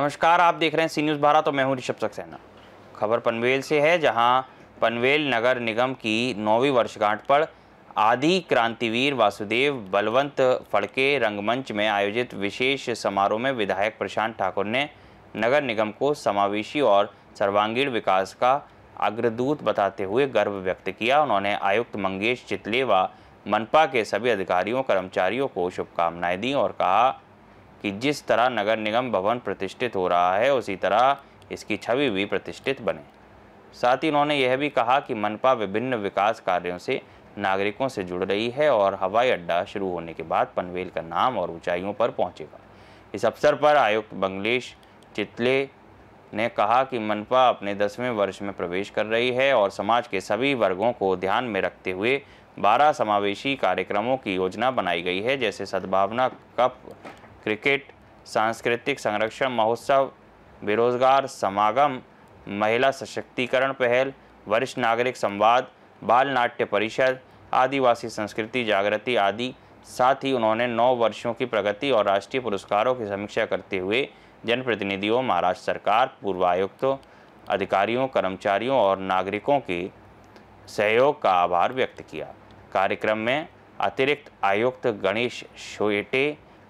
नमस्कार, आप देख रहे हैं सी न्यूज़ भारत और मैं हूं ऋषभ सक्सेना। खबर पनवेल से है, जहां पनवेल नगर निगम की 9वीं वर्षगांठ पर आदि क्रांतिवीर वासुदेव बलवंत फड़के रंगमंच में आयोजित विशेष समारोह में विधायक प्रशांत ठाकुर ने नगर निगम को समावेशी और सर्वांगीण विकास का अग्रदूत बताते हुए गर्व व्यक्त किया। उन्होंने आयुक्त मंगेश चितले व मनपा के सभी अधिकारियों कर्मचारियों को शुभकामनाएं दी और कहा कि जिस तरह नगर निगम भवन प्रतिष्ठित हो रहा है, उसी तरह इसकी छवि भी प्रतिष्ठित बने। साथ ही उन्होंने यह भी कहा कि मनपा विभिन्न विकास कार्यों से नागरिकों से जुड़ रही है और हवाई अड्डा शुरू होने के बाद पनवेल का नाम और ऊंचाइयों पर पहुंचेगा। इस अवसर पर आयुक्त मंगेश चितले ने कहा कि मनपा अपने 10वें वर्ष में प्रवेश कर रही है और समाज के सभी वर्गों को ध्यान में रखते हुए 12 समावेशी कार्यक्रमों की योजना बनाई गई है, जैसे सद्भावना कप, क्रिकेट, सांस्कृतिक संरक्षण महोत्सव, बेरोजगार समागम, महिला सशक्तिकरण पहल, वरिष्ठ नागरिक संवाद, बाल नाट्य परिषद, आदिवासी संस्कृति जागृति आदि। साथ ही उन्होंने 9 वर्षों की प्रगति और राष्ट्रीय पुरस्कारों की समीक्षा करते हुए जनप्रतिनिधियों, महाराष्ट्र सरकार, पूर्व आयुक्तों, अधिकारियों, कर्मचारियों और नागरिकों के सहयोग का आभार व्यक्त किया। कार्यक्रम में अतिरिक्त आयुक्त गणेश शोएटे,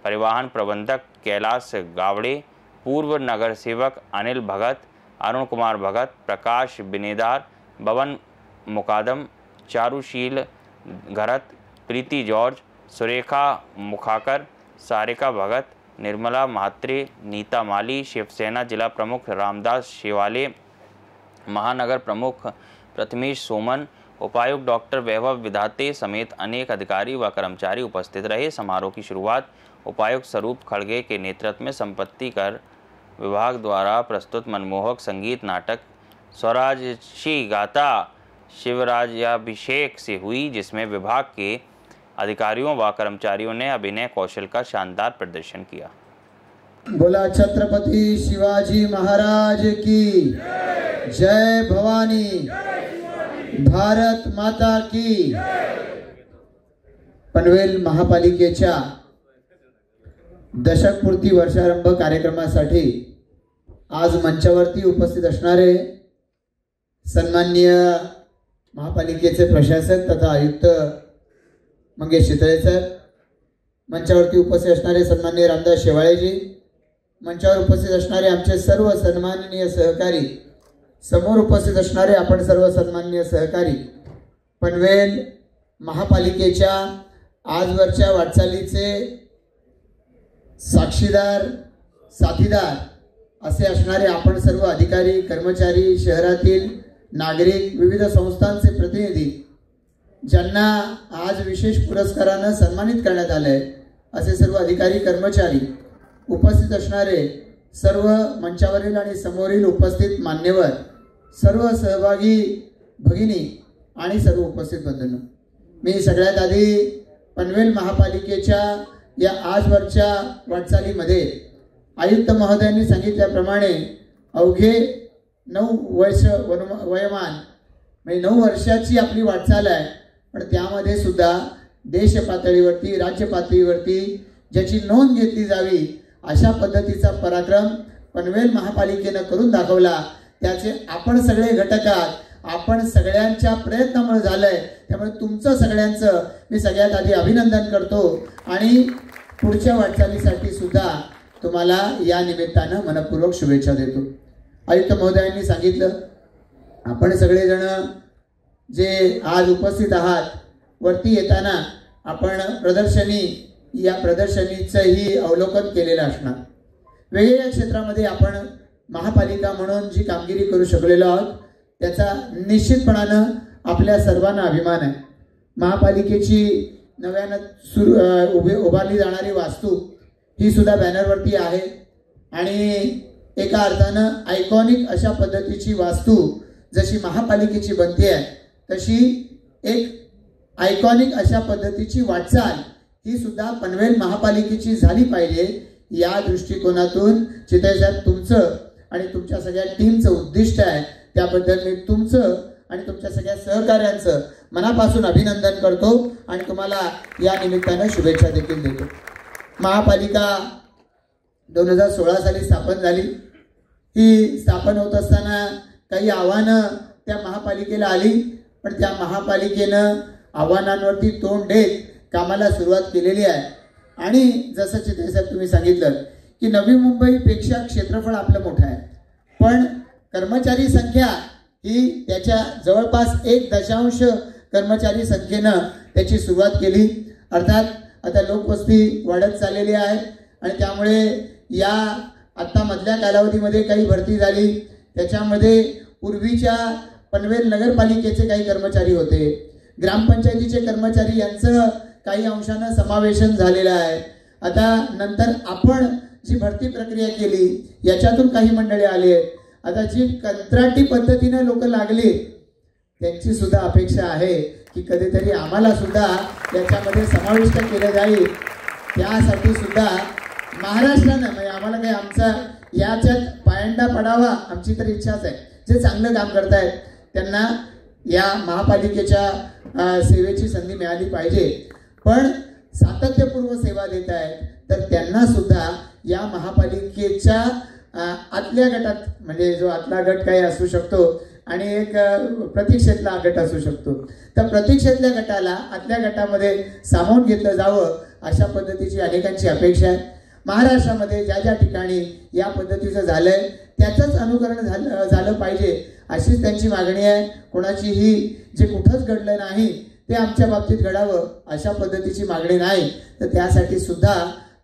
परिवहन प्रबंधक कैलाश गावड़े, पूर्व नगर सेवक अनिल भगत, अरुण कुमार भगत, प्रकाश बिनेदार, बवन मुकादम, चारुशील घरत, प्रीति जॉर्ज, सुरेखा मुखाकर, सारिका भगत, निर्मला महात्रे, नीता माली, शिवसेना जिला प्रमुख रामदास शेवाले, महानगर प्रमुख प्रथमेश सोमन, उपायुक्त डॉक्टर वैभव विधाते समेत अनेक अधिकारी व कर्मचारी उपस्थित रहे। समारोह की शुरुआत उपायुक्त स्वरूप खड़गे के नेतृत्व में संपत्ति कर विभाग द्वारा प्रस्तुत मनमोहक संगीत नाटक स्वराजशी गाथा शिवराजाभिषेक से हुई, जिसमें विभाग के अधिकारियों व कर्मचारियों ने अभिनय कौशल का शानदार प्रदर्शन किया। बोला छत्रपति शिवाजी महाराज की जय, भवानी भारत माता की। पनवेल महापालिकेच्या दशकपूर्ती वर्षारंभ कार्यक्रमासाठी आज मंचावरती उपस्थित असणारे सन्माननीय महापालिकेचे प्रशासक तथा आयुक्त मंगेश चितळे सर, मंचावरती उपस्थित असणारे सन्माननीय रामदास शेवाळेजी, मंचावर उपस्थित असणारे आमचे सर्व सन्माननीय सहकारी, समोर उपस्थित असणारे आपण सर्व सन्माननीय सहकारी, पनवेल महापालिकेच्या आजवरच्या वाटचालीचे साक्षीदार, साथीदार असे असणारे आपण सर्व अधिकारी, कर्मचारी, शहरातील नागरिक, विविध संस्थांचे प्रतिनिधी, ज्यांना आज विशेष पुरस्काराने सन्मानित करण्यात आले, असे सर्व अधिकारी, कर्मचारी, उपस्थित असणारे सर्व मंचावरील आणि समोरील उपस्थित मान्यवर, सर्व सहभागी भगिनी आणि सर्व उपस्थित बंधूंनो, मी सगळ्यात आधी पनवेल महापालिकेच्या या आजवरच्या वाटचालीमध्ये आयुक्त महोदयांनी सांगितल्याप्रमाणे अवघे 9 वर्ष वयोमान म्हणजे 9 वर्षाची आपली वाटचाल आहे, पण त्यामध्ये सुद्धा देश पातळीवरती, राज्य पातळीवरती ज्याची नोंद घेतली जावी अशा पद्धतीचा पराक्रम पनवेल महापालिकेने करून दाखवला। त्याचे आपण सगळे घटक आहात, आपण सगळ्यांच्या प्रयत्नामुळे झालंय, त्यामुळे तुमचं सगळ्यांचं मी सगळ्यात आधी अभिनंदन करतो आणि पुढच्या वाटचालीसाठी सुद्धा तुम्हाला या निमित्तानं मनपूर्वक शुभेच्छा देतो। आयुक्त महोदयांनी सांगितलं, आपण सगळेजण जे आज उपस्थित आहात, वरती येताना आपण या प्रदर्शनीचंही अवलोकन केलेलं असणार। वेगवेगळ्या क्षेत्रामध्ये आपण महापालिका म्हणून जी कामगिरी करू शकलेलो आहोत त्याचा निश्चितपणानं आपल्या सर्वांना अभिमान आहे। महापालिकेची नव्यानं उभारली जाणारी वास्तू ही सुद्धा बॅनरवरती आहे आणि एका अर्थानं आयकॉनिक अशा पद्धतीची वास्तू जशी महापालिकेची बनते आहे, तशी एक आयकॉनिक अशा पद्धतीची वाटचाल ही सुद्धा पनवेल महापालिकेची झाली पाहिजे। या दृष्टिकोनातून चितळे साहेब तुमचं आणि तुमच्या सगळ्या टीमचं उद्दिष्ट आहे, त्याबद्दल मी तुमचं आणि तुमच्या सगळ्या सहकार्यांचं मनापासून अभिनंदन करतो आणि तुम्हाला या निमित्तानं शुभेच्छा देखील देतो। महापालिका 2016 साली स्थापन झाली। ही स्थापन होत असताना काही आव्हानं त्या महापालिकेला आली, पण त्या महापालिकेनं आव्हानांवरती तोंड देत कामाला सुरुवात केलेली आहे। आणि जसं चित्रे साहेब तुम्ही सांगितलं की नवी मुंबईपेक्षा क्षेत्रफळ आपलं मोठं आहे, पण कर्मचारी संख्या ही त्याच्या जवळपास 1 कर्मचारी संख्येनं त्याची सुरुवात केली। अर्थात आता लोकवस्ती वाढत चाललेली आहे आणि त्यामुळे या आता मधल्या कालावधीमध्ये काही भरती झाली, त्याच्यामध्ये पूर्वीच्या पनवेल नगरपालिकेचे काही कर्मचारी होते, ग्रामपंचायतीचे कर्मचारी यांचं काही अंशानं समावेशन झालेलं आहे। आता नंतर आपण जी भरती प्रक्रिया केली याच्यातून काही मंडळी आले आहेत। आता जी कंत्राटी पद्धतीने लोक लागली त्यांची सुद्धा अपेक्षा आहे की कधीतरी आम्हाला सुद्धा याच्यामध्ये समाविष्ट केलं जाईल। त्यासाठी सुद्धा महाराष्ट्रानं म्हणजे आम्हाला काही आमचा याच्यात पायंडा पडावा आमची तर इच्छाच आहे। जे चांगलं काम करतायत त्यांना या महापालिकेच्या सेवेची संधी मिळाली पाहिजे, पण सातत्यपूर्व सेवा देत आहेत तर त्यांना सुद्धा या महापालिकेच्या आतल्या गटात म्हणजे जो आतला गट काही असू शकतो आणि एक प्रतीक्षेतला गट असू शकतो, तर प्रतीक्षेतल्या गटाला आतल्या गटामध्ये सामावून घेतलं जावं अशा पद्धतीची अनेकांची अपेक्षा आहे। महाराष्ट्रामध्ये ज्या ज्या ठिकाणी या पद्धतीचं झालंय त्याचंच अनुकरण झालं पाहिजे अशीच त्यांची मागणी आहे। कोणाचीही जे कुठंच घडलं नाही ते आमच्या बाबतीत घडावं अशा पद्धतीची मागणी नाही, तर त्यासाठी सुद्धा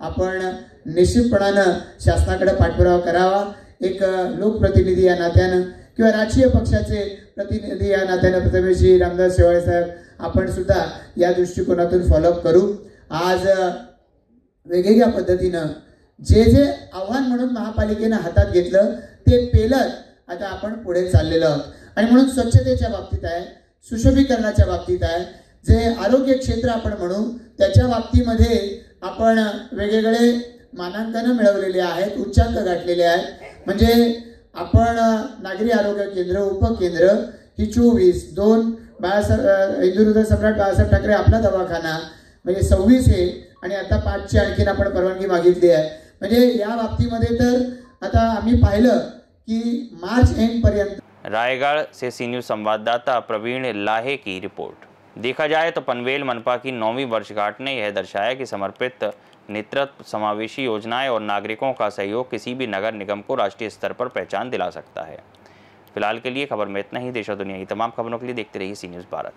आपण निश्चितपणानं शासनाकडे पाठपुरावा करावा। एक लोकप्रतिनिधी या नात्यानं किंवा राजकीय पक्षाचे प्रतिनिधी या नात्यानं प्रथमेशजी रामदास शेवाळे साहेब आपण सुद्धा या दृष्टिकोनातून फॉलोअप करू। आज वेगवेगळ्या पद्धतीनं जे जे आव्हान म्हणून महापालिकेनं हातात घेतलं ते पेलत आता आपण पुढे चाललेलो आहोत। आणि म्हणून स्वच्छतेच्या बाबतीत आहे, सुशोभीकरणाच्या बाबतीत आहे, जे आरोग्य क्षेत्र आपण म्हणू त्याच्या बाबतीमध्ये आपण वेगवेगळे मानांकनं मिळवलेले आहेत, उच्चांक गाठलेले आहेत। म्हणजे आपण नागरी आरोग्य केंद्र उपकेंद्र ही 24 हिंदुहृदय सम्राट बाळासाहेब ठाकरे आपला दवाखाना म्हणजे 26 आहे आणि आता 5ची आणखीन आपण परवानगी मागितली आहे। म्हणजे या बाबतीमध्ये तर आता आम्ही पाहिलं की मार्च एंड पर्यंत। रायगढ़ से सी न्यूज़ संवाददाता प्रवीण लाहे की रिपोर्ट। देखा जाए तो पनवेल मनपा की 9वीं वर्षगांठ ने यह दर्शाया कि समर्पित नेतृत्व, समावेशी योजनाएं और नागरिकों का सहयोग किसी भी नगर निगम को राष्ट्रीय स्तर पर पहचान दिला सकता है। फिलहाल के लिए खबर में इतना ही। देश और दुनिया की तमाम खबरों के लिए देखते रहिए सी न्यूज़ भारत।